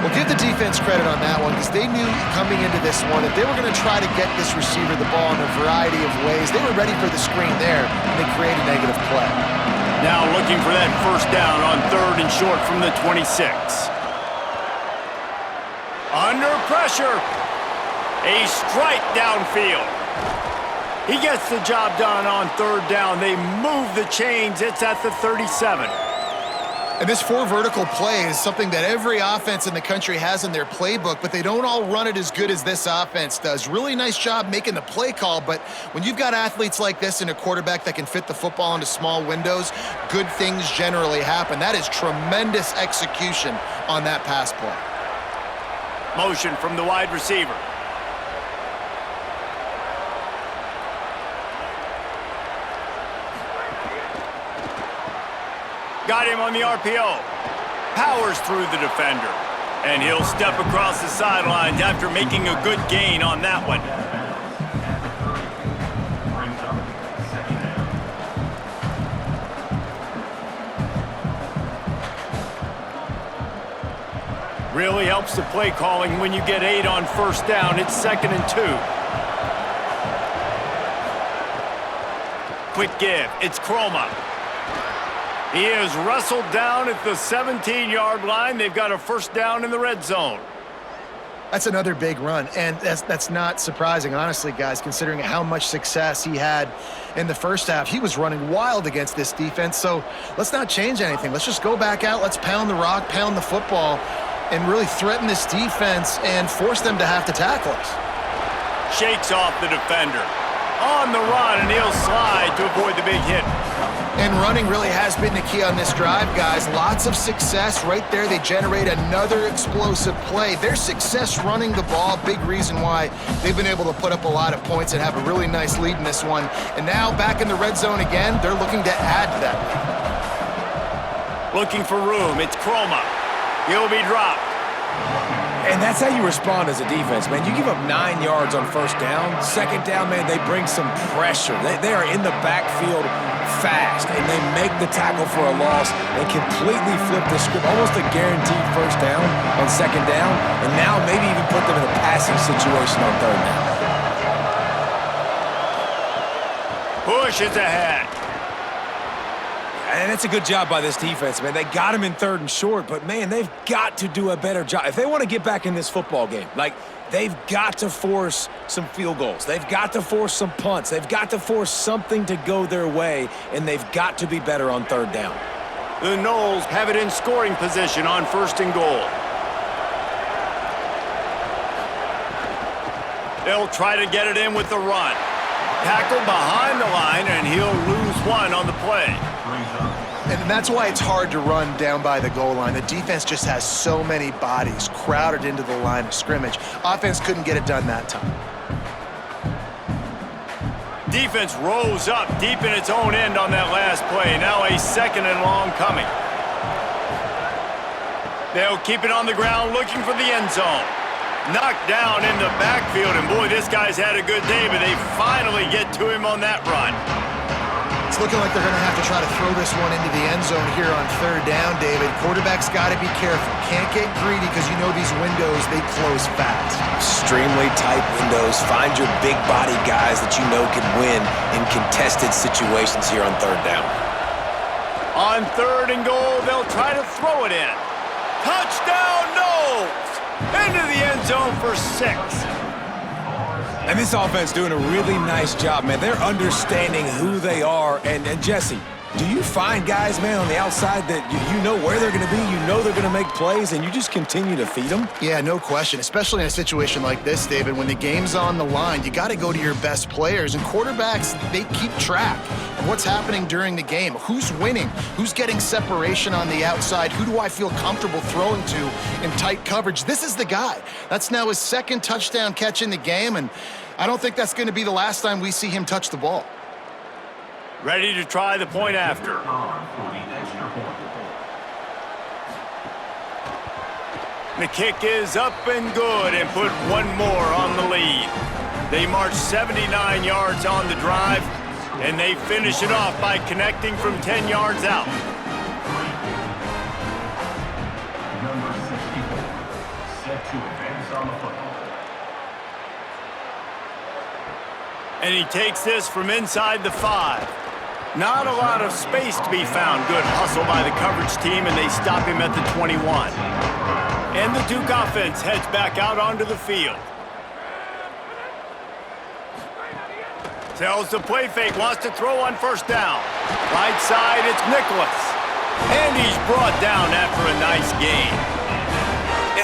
Well, give the defense credit on that one because they knew coming into this one that they were going to try to get this receiver the ball in a variety of ways. They were ready for the screen there, and they created a negative play. Now looking for that first down on 3rd and short from the 26. Under pressure. A strike downfield. He gets the job done on 3rd down. They move the chains. It's at the 37. And this 4 vertical play is something that every offense in the country has in their playbook, but they don't all run it as good as this offense does. Really nice job making the play call, but when you've got athletes like this and a quarterback that can fit the football into small windows, good things generally happen. That is tremendous execution on that pass play. Motion from the wide receiver. Got him on the RPO. Powers through the defender. And he'll step across the sidelines after making a good gain on that one. Really helps the play calling when you get 8 on 1st down. It's 2nd and 2. Quick give. It's Chroma. He is wrestled down at the 17-yard line. They've got a 1st down in the red zone. That's another big run, and that's not surprising, honestly, guys, considering how much success he had in the first half. He was running wild against this defense, so let's not change anything. Let's just go back out. Let's pound the rock, pound the football, and really threaten this defense and force them to have to tackle us. Shakes off the defender. On the run, and he'll slide to avoid the big hit. And running really has been the key on this drive, guys. Lots of success right there. They generate another explosive play. Their success running the ball, big reason why they've been able to put up a lot of points and have a really nice lead in this one. And now back in the red zone again, they're looking to add to that lead. Looking for room. It's Chroma. He'll be dropped. And that's how you respond as a defense, man. You give up 9 yards on first down. Second down, man, they bring some pressure. They are in the backfield fast, and they make the tackle for a loss and completely flip the script. Almost a guaranteed first down on second down, and now maybe even put them in a passing situation on third down. Push is ahead. And it's a good job by this defense, man. They got him in third and short, but, man, they've got to do a better job. If they want to get back in this football game, like, they've got to force some field goals. They've got to force some punts. They've got to force something to go their way, and they've got to be better on third down. The Noles have it in scoring position on first and goal. They'll try to get it in with the run. Tackled behind the line, and he'll lose one on the play. And that's why it's hard to run down by the goal line. The defense just has so many bodies crowded into the line of scrimmage. Offense couldn't get it done that time. Defense rose up deep in its own end on that last play. Now a second and long coming. They'll keep it on the ground looking for the end zone. Knocked down in the backfield, and boy, this guy's had a good day, but they finally get to him on that run. It's looking like they're going to have to try to throw this one into the end zone here on third down, David. Quarterback's got to be careful. Can't get greedy because you know these windows, they close fast. Extremely tight windows. Find your big body guys that you know can win in contested situations here on third down. On third and goal, they'll try to throw it in. Touchdown, Noles! Into the end zone for 6. And this offense doing a really nice job, man. They're understanding who they are. And Jesse, do you find guys, man, on the outside that you know where they're going to be, you know they're going to make plays, and you just continue to feed them? Yeah, no question, especially in a situation like this, David. When the game's on the line, you got to go to your best players. And quarterbacks, they keep track of what's happening during the game. Who's winning? Who's getting separation on the outside? Who do I feel comfortable throwing to in tight coverage? This is the guy. That's now his second touchdown catch in the game, and I don't think that's going to be the last time we see him touch the ball. Ready to try the point after. The kick is up and good and put one more on the lead. They march 79 yards on the drive, and they finish it off by connecting from 10 yards out. Number 64, set to advance on the football. And he takes this from inside the 5. Not a lot of space to be found. Good hustle by the coverage team, and they stop him at the 21. And the Duke offense heads back out onto the field. Tells the play fake, wants to throw on first down. Right side, it's Nicholas. And he's brought down after a nice gain.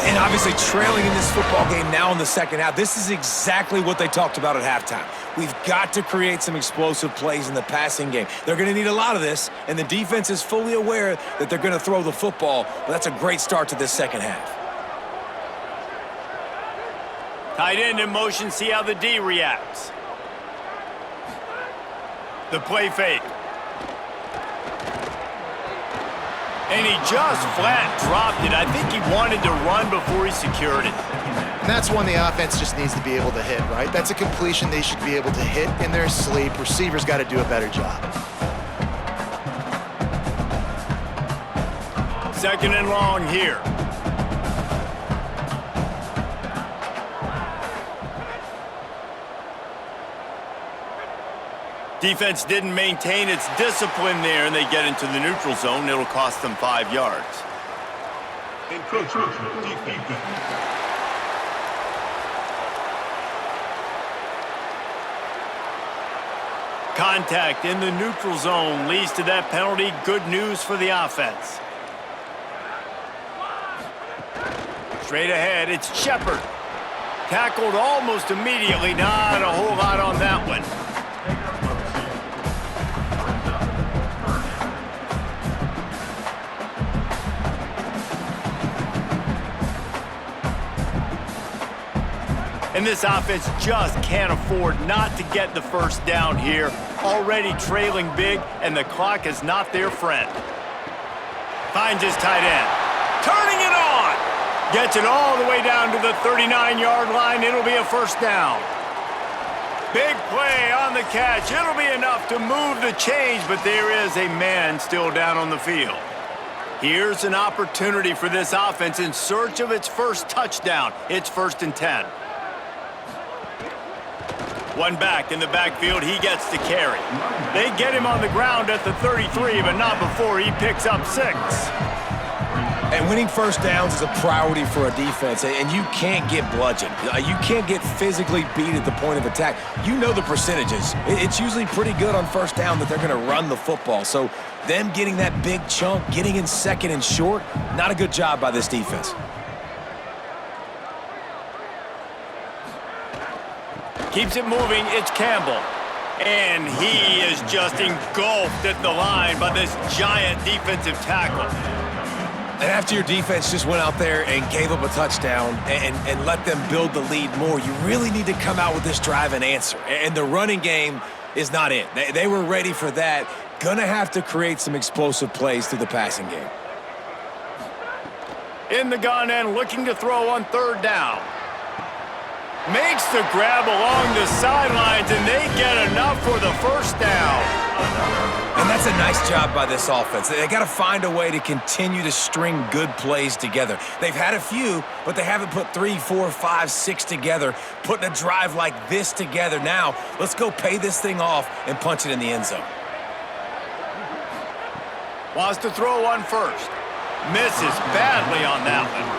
And obviously trailing in this football game now in the second half. This is exactly what they talked about at halftime. We've got to create some explosive plays in the passing game. They're going to need a lot of this, and the defense is fully aware that they're going to throw the football, but that's a great start to this second half. Tight end in motion, see how the D reacts. The play fake. And he just flat dropped it. I think he wanted to run before he secured it. And that's one the offense just needs to be able to hit, right? That's a completion they should be able to hit in their sleep. Receivers got to do a better job. Second and long here. Defense didn't maintain its discipline there, and they get into the neutral zone. It'll cost them 5 yards. Encroachment defeated. Contact in the neutral zone leads to that penalty. Good news for the offense. Straight ahead, it's Shepard. Tackled almost immediately. Not a whole lot on that one. And this offense just can't afford not to get the first down here. Already trailing big, and the clock is not their friend. Finds his tight end. Turning it on! Gets it all the way down to the 39-yard line. It'll be a first down. Big play on the catch. It'll be enough to move the chains, but there is a man still down on the field. Here's an opportunity for this offense in search of its first touchdown. It's 1st and 10. One back in the backfield, he gets to carry. They get him on the ground at the 33, but not before he picks up 6. And winning first downs is a priority for a defense, and you can't get bludgeoned. You can't get physically beat at the point of attack. You know the percentages. It's usually pretty good on first down that they're going to run the football. So them getting that big chunk, getting in second and short, not a good job by this defense. Keeps it moving, it's Campbell. And he is just engulfed at the line by this giant defensive tackle. And after your defense just went out there and gave up a touchdown and let them build the lead more, you really need to come out with this drive and answer. And the running game is not it. They were ready for that. Gonna have to create some explosive plays through the passing game. In the gun and looking to throw on 3rd down. Makes the grab along the sidelines, and they get enough for the first down. And that's a nice job by this offense. They got to find a way to continue to string good plays together. They've had a few, but they haven't put 3, 4, 5, 6 together, putting a drive like this together. Now, let's go pay this thing off and punch it in the end zone. Wants to throw one first. Misses badly on that one.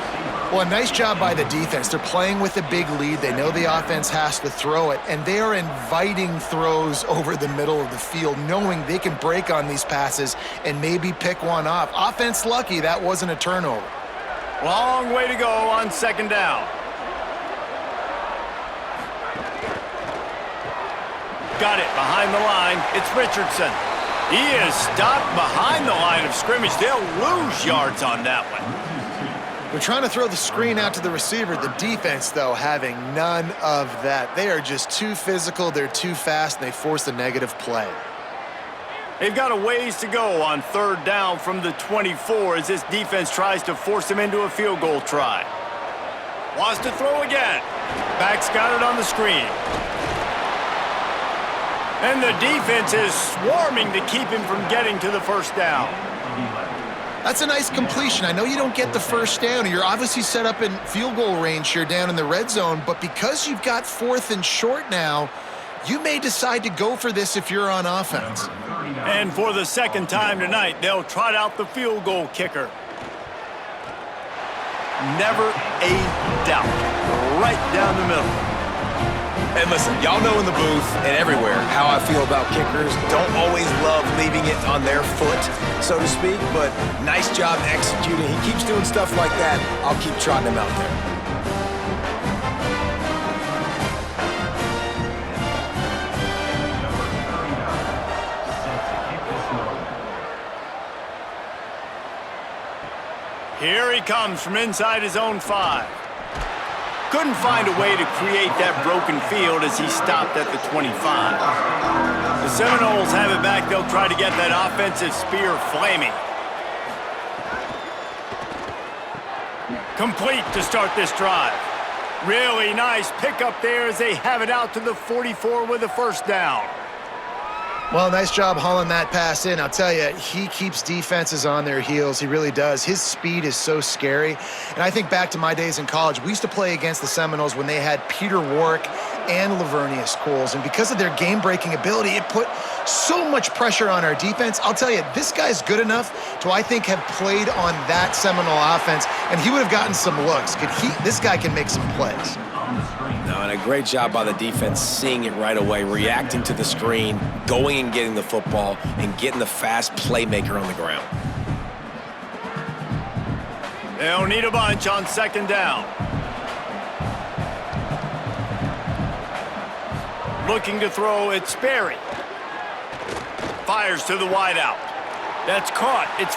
Well, a nice job by the defense. They're playing with a big lead. They know the offense has to throw it, and they are inviting throws over the middle of the field, knowing they can break on these passes and maybe pick one off. Offense lucky that wasn't a turnover. Long way to go on 2nd down. Got it behind the line. It's Richardson. He is stopped behind the line of scrimmage. They'll lose yards on that one. They're trying to throw the screen out to the receiver. The defense, though, having none of that. They are just too physical, they're too fast, and they force a negative play. They've got a ways to go on 3rd down from the 24 as this defense tries to force him into a field goal try. Wants to throw again. Back's got it on the screen. And the defense is swarming to keep him from getting to the first down. That's a nice completion. I know you don't get the first down. You're obviously set up in field goal range here down in the red zone, but because you've got 4th and short now, you may decide to go for this if you're on offense. And for the 2nd time tonight, they'll trot out the field goal kicker. Never a doubt. Right down the middle. And listen, y'all know in the booth and everywhere how I feel about kickers. Don't always love leaving it on their foot, so to speak, but nice job executing. He keeps doing stuff like that. I'll keep trotting him out there. Here he comes from inside his own 5. Couldn't find a way to create that broken field as he stopped at the 25. The Seminoles have it back. They'll try to get that offensive spear flaming. Complete to start this drive. Really nice pickup there as they have it out to the 44 with a first down. Well, nice job hauling that pass in. I'll tell you, he keeps defenses on their heels. He really does. His speed is so scary. And I think back to my days in college, we used to play against the Seminoles when they had Peter Warrick and Lavernius Coles. And because of their game-breaking ability, it put so much pressure on our defense. I'll tell you, this guy's good enough to, I think, have played on that Seminole offense, and he would have gotten some looks. This guy can make some plays. No, and a great job by the defense seeing it right away, reacting to the screen, going and getting the football, and getting the fast playmaker on the ground. They'll need a bunch on 2nd down. Looking to throw, it's Sperry. Fires to the wideout. That's caught. It's